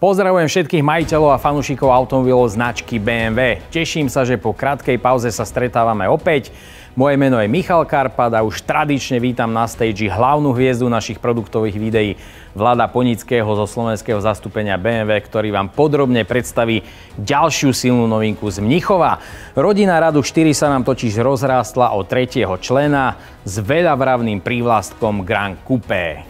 Pozdravujem všetkých majiteľov a fanúšikov automobilov značky BMW. Teším sa, že po krátkej pauze sa stretávame opäť. Moje meno je Michal Karpat a už tradične vítam na stage hlavnú hviezdu našich produktových videí Vlada Ponického zo slovenského zastúpenia BMW, ktorý vám podrobne predstaví ďalšiu silnú novinku z Mnichova. Rodina Radu 4 sa nám totiž rozrástla o tretieho člena s veľavravným prívlastkom Gran Coupé.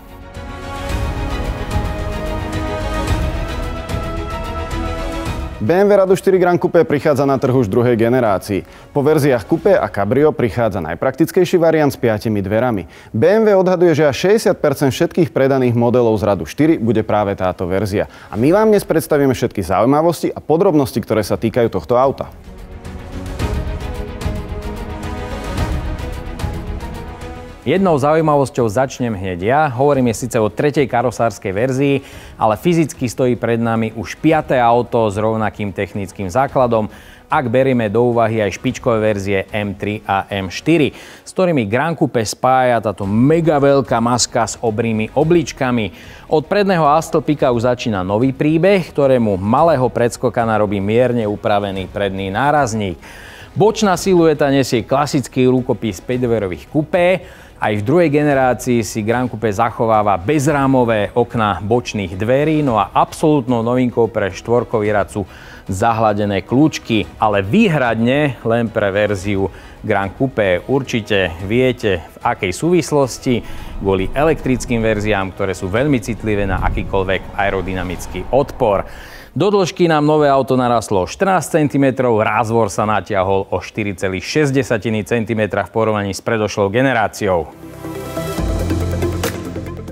BMW Radu 4 Gran Coupé prichádza na trh už druhej generácii. Po verziách Coupé a Cabrio prichádza najpraktickejší variant s 5 dverami. BMW odhaduje, že až 60% všetkých predaných modelov z Radu 4 bude práve táto verzia. A my vám dnes predstavíme všetky zaujímavosti a podrobnosti, ktoré sa týkajú tohto auta. Jednou zaujímavosťou začnem hneď ja. Hovoríme síce o tretej karosárskej verzii, ale fyzicky stojí pred nami už 5. auto s rovnakým technickým základom, ak berieme do úvahy aj špičkové verzie M3 a M4, s ktorými Gran Coupé spája táto mega veľká maska s obrými obličkami. Od predného A-stĺpika už začína nový príbeh, ktorému malého predskokana robí mierne upravený predný nárazník. Bočná silueta nesie klasický rukopis 5-dverových kupé. Aj v druhej generácii si Gran Coupé zachováva bezrámové okná bočných dverí, no a absolútnou novinkou pre štvorkový rad sú zahladené kľúčky, ale výhradne len pre verziu Gran Coupé. Určite viete, v akej súvislosti, kvôli elektrickým verziám, ktoré sú veľmi citlivé na akýkoľvek aerodynamický odpor. Do dĺžky nám nové auto narastlo o 14 cm, rázvor sa natiahol o 4,6 cm v porovnaní s predošlou generáciou.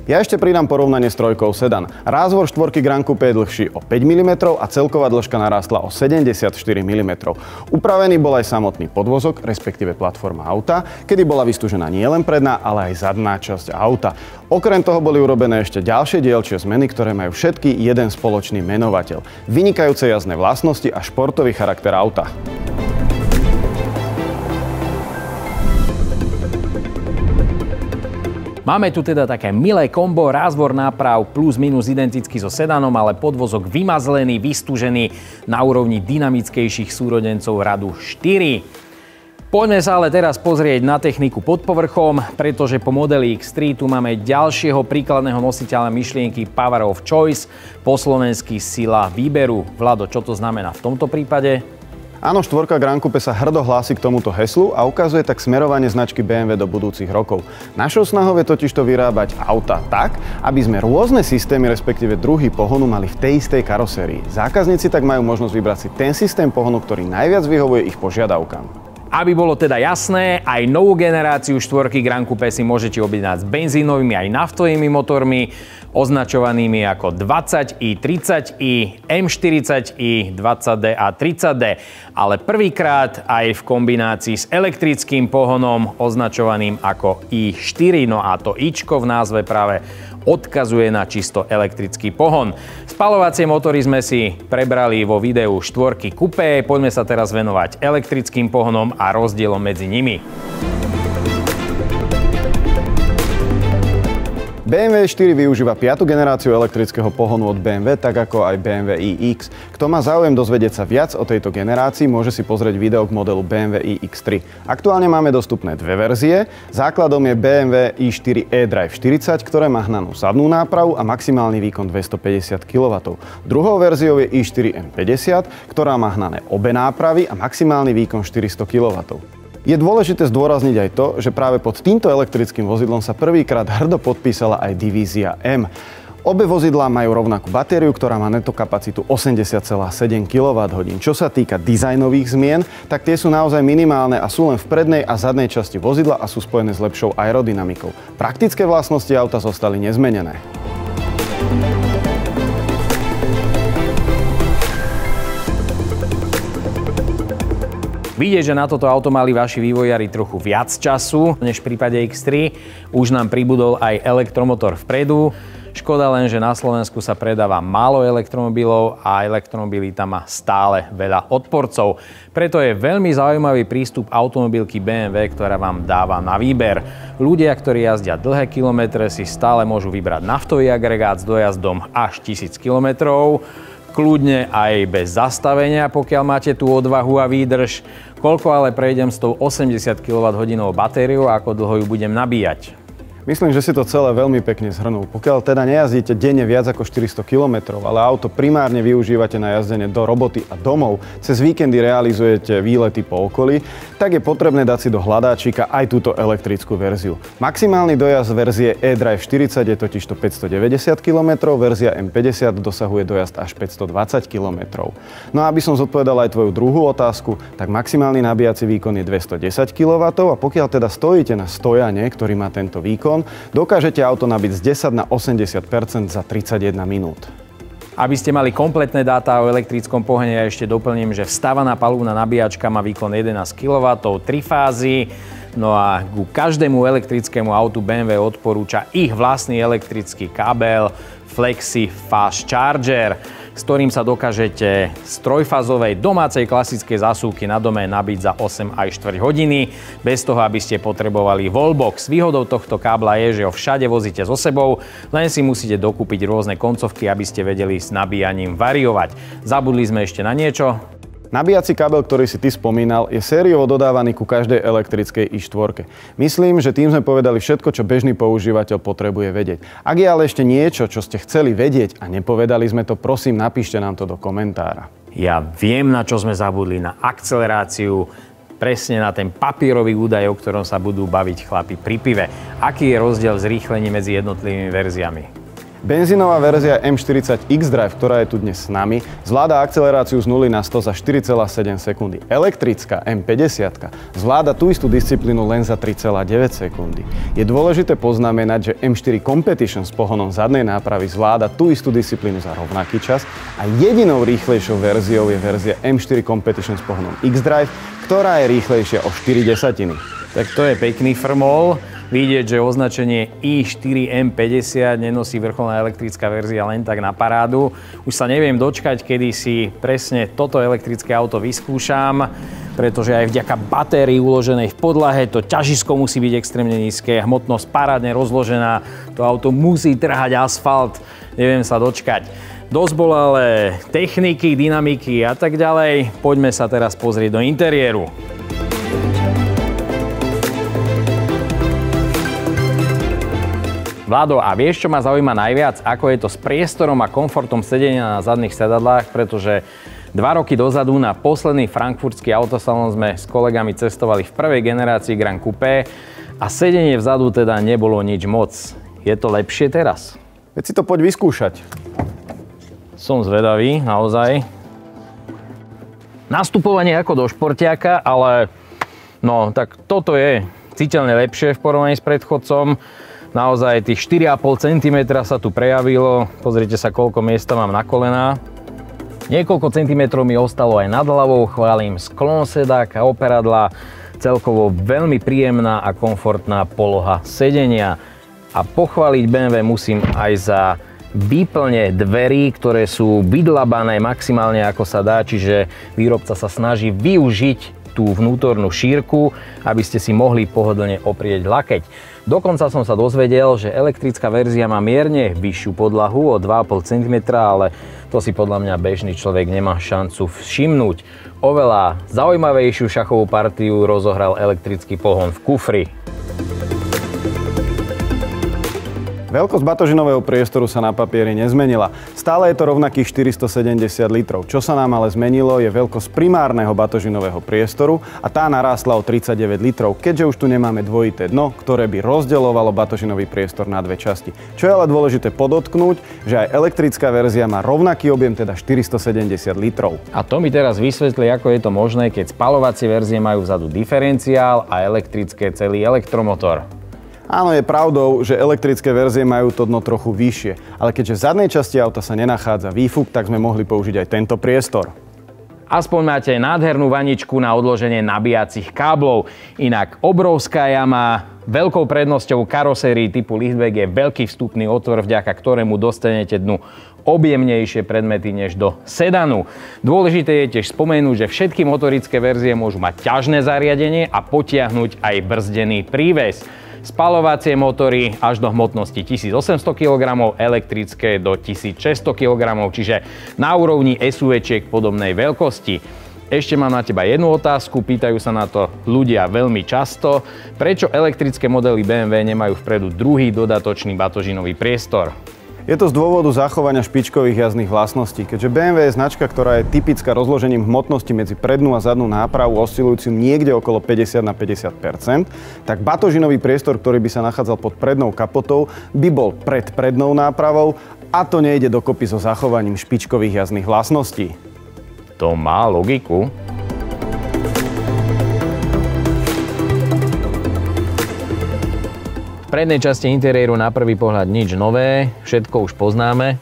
Ja ešte pridám porovnanie s trojkou sedan. Rázvor štvorky Gran Coupé je dlhší o 5 mm a celková dĺžka narástla o 74 mm. Upravený bol aj samotný podvozok, respektíve platforma auta, kedy bola vystúžená nielen predná, ale aj zadná časť auta. Okrem toho boli urobené ešte ďalšie dielčie zmeny, ktoré majú všetky jeden spoločný menovateľ. Vynikajúce jazdné vlastnosti a športový charakter auta. Máme tu teda také milé kombo, rázvor náprav plus minus identický so sedanom, ale podvozok vymazlený, vystúžený na úrovni dynamickejších súrodencov Radu 4. Poďme sa ale teraz pozrieť na techniku pod povrchom, pretože po modeli X3 tu máme ďalšieho príkladného nositeľa myšlienky Power of Choice, po slovensky sila výberu. Vlado, čo to znamená v tomto prípade? Áno, štvorka Gran Coupé sa hrdo hlási k tomuto heslu a ukazuje tak smerovanie značky BMW do budúcich rokov. Našou snahou je totižto vyrábať auta tak, aby sme rôzne systémy, respektíve druhy pohonu mali v tej istej karosérii. Zákazníci tak majú možnosť vybrať si ten systém pohonu, ktorý najviac vyhovuje ich požiadavkám. Aby bolo teda jasné, aj novú generáciu štvorky Gran Coupé si môžete objednať s benzínovými aj naftovými motormi, označovanými ako 20i, 30i, M40i, 20D a 30D, ale prvýkrát aj v kombinácii s elektrickým pohonom označovaným ako i4, no a to ičko v názve práve odkazuje na čisto elektrický pohon. Spaľovacie motory sme si prebrali vo videu štvorky Coupé, poďme sa teraz venovať elektrickým pohonom a rozdielom medzi nimi. BMW 4 využíva 5. generáciu elektrického pohonu od BMW, tak ako aj BMW iX. Kto má záujem dozvedieť sa viac o tejto generácii, môže si pozrieť video k modelu BMW iX3. Aktuálne máme dostupné dve verzie. Základom je BMW i4 eDrive 40, ktoré má hnanú zadnú nápravu a maximálny výkon 250 kW. Druhou verziou je i4 M50, ktorá má hnané obe nápravy a maximálny výkon 400 kW. Je dôležité zdôrazniť aj to, že práve pod týmto elektrickým vozidlom sa prvýkrát hrdo podpísala aj divízia M. Obe vozidlá majú rovnakú batériu, ktorá má netokapacitu 80,7 kWh. Čo sa týka dizajnových zmien, tak tie sú naozaj minimálne a sú len v prednej a zadnej časti vozidla a sú spojené s lepšou aerodynamikou. Praktické vlastnosti auta zostali nezmenené. Vidieť, že na toto auto mali vaši vývojári trochu viac času než v prípade X3. Už nám pribudol aj elektromotor vpredu. Škoda len, že na Slovensku sa predáva málo elektromobilov a elektromobily tam má stále veľa odporcov. Preto je veľmi zaujímavý prístup automobilky BMW, ktorá vám dáva na výber. Ľudia, ktorí jazdia dlhé kilometre, si stále môžu vybrať naftový agregát s dojazdom až 1000 km. kľudne aj bez zastavenia, pokiaľ máte tú odvahu a výdrž. Koľko ale prejdem s tou 80 kWh batériou a ako dlho ju budem nabíjať? Myslím, že si to celé veľmi pekne zhrnul. Pokiaľ teda nejazdíte denne viac ako 400 km, ale auto primárne využívate na jazdenie do roboty a domov, cez víkendy realizujete výlety po okolí, tak je potrebné dať si do hľadáčika aj túto elektrickú verziu. Maximálny dojazd verzie eDrive 40 je totižto 590 km, verzia M50 dosahuje dojazd až 520 km. No a aby som zodpovedal aj tvoju druhú otázku, tak maximálny nabíjací výkon je 210 kW a pokiaľ teda stojíte na stojane, ktorý má tento výkon, dokážete auto nabiť z 10 na 80% za 31 minút. Aby ste mali kompletné dáta o elektrickom pohone, ja ešte doplním, že vstávaná palubná nabíjačka má výkon 11 kW, 3 fázy. No a ku každému elektrickému autu BMW odporúča ich vlastný elektrický kábel Flexi Fast Charger, s ktorým sa dokážete z trojfázovej domácej klasickej zásuvky na dome nabiť za 8 aj 4 hodiny, bez toho, aby ste potrebovali wallbox. Výhodou tohto kábla je, že ho všade vozíte so sebou, len si musíte dokúpiť rôzne koncovky, aby ste vedeli s nabíjaním variovať. Zabudli sme ešte na niečo? Nabíjací kábel, ktorý si ty spomínal, je sériovo dodávaný ku každej elektrickej i4. Myslím, že tým sme povedali všetko, čo bežný používateľ potrebuje vedieť. Ak je ale ešte niečo, čo ste chceli vedieť a nepovedali sme to, prosím, napíšte nám to do komentára. Ja viem, na čo sme zabudli, na akceleráciu, presne na ten papierový údaj, o ktorom sa budú baviť chlapi pri pive. Aký je rozdiel v zrýchlení medzi jednotlivými verziami? Benzínová verzia M40 xDrive, ktorá je tu dnes s nami, zvláda akceleráciu z 0 na 100 za 4,7 sekundy. Elektrická M50 zvláda tú istú disciplínu len za 3,9 sekundy. Je dôležité poznamenať, že M4 Competition s pohonom zadnej nápravy zvláda tú istú disciplínu za rovnaký čas a jedinou rýchlejšou verziou je verzia M4 Competition s pohonom xDrive, ktorá je rýchlejšia o 0,4. Tak to je pekný frmol. Vidieť, že označenie i4 M50 nenosí vrcholná elektrická verzia len tak na parádu. Už sa neviem dočkať, kedy si presne toto elektrické auto vyskúšam, pretože aj vďaka batérii uloženej v podlahe to ťažisko musí byť extrémne nízke, hmotnosť parádne rozložená, to auto musí trhať asfalt, neviem sa dočkať. Dosť bolo ale techniky, dynamiky a tak ďalej. Poďme sa teraz pozrieť do interiéru. Vlado, a vieš, čo ma zaujíma najviac? Ako je to s priestorom a komfortom sedenia na zadných sedadlách, pretože 2 roky dozadu na posledný frankfurtský autosalon sme s kolegami cestovali v prvej generácii Grand Coupé a sedenie vzadu teda nebolo nič moc. Je to lepšie teraz? Veď si to poď vyskúšať. Som zvedavý, naozaj. Nastupovanie ako do športiaka, ale no, tak toto je citeľne lepšie v porovnaní s predchodcom. Naozaj tých 4,5 cm sa tu prejavilo. Pozrite sa, koľko miesta mám na kolená. Niekoľko centimetrov mi ostalo aj nad hlavou. Chválim sklon sedáka, operadla. Celkovo veľmi príjemná a komfortná poloha sedenia. A pochváliť BMW musím aj za výplne dverí, ktoré sú vydlabané maximálne ako sa dá. Čiže výrobca sa snaží využiť tú vnútornú šírku, aby ste si mohli pohodlne oprieť lakeť. Dokonca som sa dozvedel, že elektrická verzia má mierne vyššiu podlahu o 2,5 cm, ale to si podľa mňa bežný človek nemá šancu všimnúť. Oveľa zaujímavejšiu šachovú partiu rozohral elektrický pohon v kufri. Veľkosť batožinového priestoru sa na papieri nezmenila. Stále je to rovnakých 470 litrov. Čo sa nám ale zmenilo, je veľkosť primárneho batožinového priestoru a tá narástla o 39 litrov, keďže už tu nemáme dvojité dno, ktoré by rozdeľovalo batožinový priestor na dve časti. Čo je ale dôležité podotknúť, že aj elektrická verzia má rovnaký objem, teda 470 litrov. A to mi teraz vysvetlí, ako je to možné, keď spaľovacie verzie majú vzadu diferenciál a elektrické celý elektromotor. Áno, je pravdou, že elektrické verzie majú to dno trochu vyššie, ale keďže v zadnej časti auta sa nenachádza výfuk, tak sme mohli použiť aj tento priestor. Aspoň máte nádhernú vaničku na odloženie nabíjacích káblov. Inak obrovská jama, veľkou prednosťou karosérii typu liftback je veľký vstupný otvor, vďaka ktorému dostanete dnu objemnejšie predmety než do sedanu. Dôležité je tiež spomenúť, že všetky motorické verzie môžu mať ťažné zariadenie a potiahnuť aj brzdený príves. Spaľovacie motory až do hmotnosti 1800 kg, elektrické do 1600 kg, čiže na úrovni SUV-čiek podobnej veľkosti. Ešte mám na teba jednu otázku, pýtajú sa na to ľudia veľmi často. Prečo elektrické modely BMW nemajú vpredu druhý dodatočný batožinový priestor? Je to z dôvodu zachovania špičkových jazdných vlastností. Keďže BMW je značka, ktorá je typická rozložením hmotnosti medzi prednú a zadnú nápravu oscilujúcu niekde okolo 50 na 50%, tak batožinový priestor, ktorý by sa nachádzal pod prednou kapotou, by bol pred prednou nápravou a to nejde dokopy so zachovaním špičkových jazdných vlastností. To má logiku. V prednej časti interiéru na prvý pohľad nič nové, všetko už poznáme.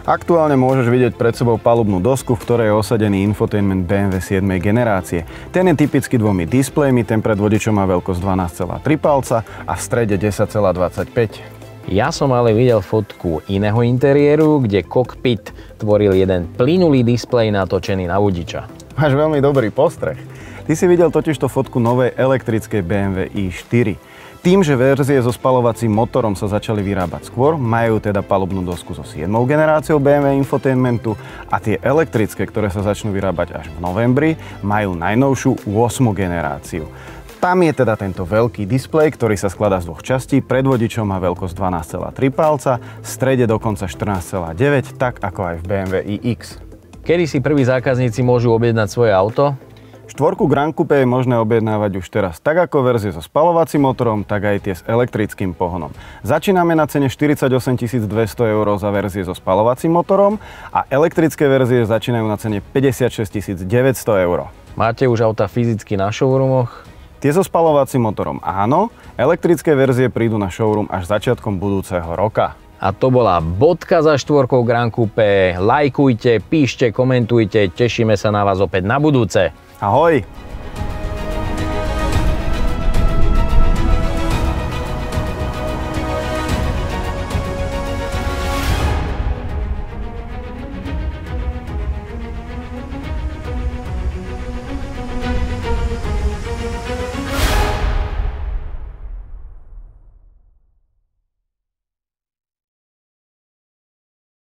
Aktuálne môžeš vidieť pred sebou palubnú dosku, v ktorej je osadený infotainment BMW 7. generácie. Ten je typicky dvomi displejmi, ten pred vodičom má veľkosť 12,3 palca a v strede 10,25. Ja som ale videl fotku iného interiéru, kde kokpit tvoril jeden plynulý displej natočený na vodiča. Máš veľmi dobrý postreh. Ty si videl totižto fotku novej elektrickej BMW i4. Tým, že verzie so spaľovacím motorom sa začali vyrábať skôr, majú teda palubnú dosku so 7. generáciou BMW infotainmentu a tie elektrické, ktoré sa začnú vyrábať až v novembri, majú najnovšiu 8. generáciu. Tam je teda tento veľký displej, ktorý sa skladá z dvoch častí. Pred vodičom má veľkosť 12,3 palca, v strede dokonca 14,9, tak ako aj v BMW iX. Kedy si prví zákazníci môžu objednať svoje auto? Štvorku Grand Coupe je možné objednávať už teraz tak ako verzie so spaľovacím motorom, tak aj tie s elektrickým pohonom. Začíname na cene 48 200 € za verzie so spaľovacím motorom a elektrické verzie začínajú na cene 56 900 €. Máte už auta fyzicky na showroomoch? Tie so spaľovacím motorom áno, elektrické verzie prídu na showroom až začiatkom budúceho roka. A to bola bodka za štvorkou Grand Coupe. Lajkujte, píšte, komentujte, tešíme sa na vás opäť na budúce. Ahoj!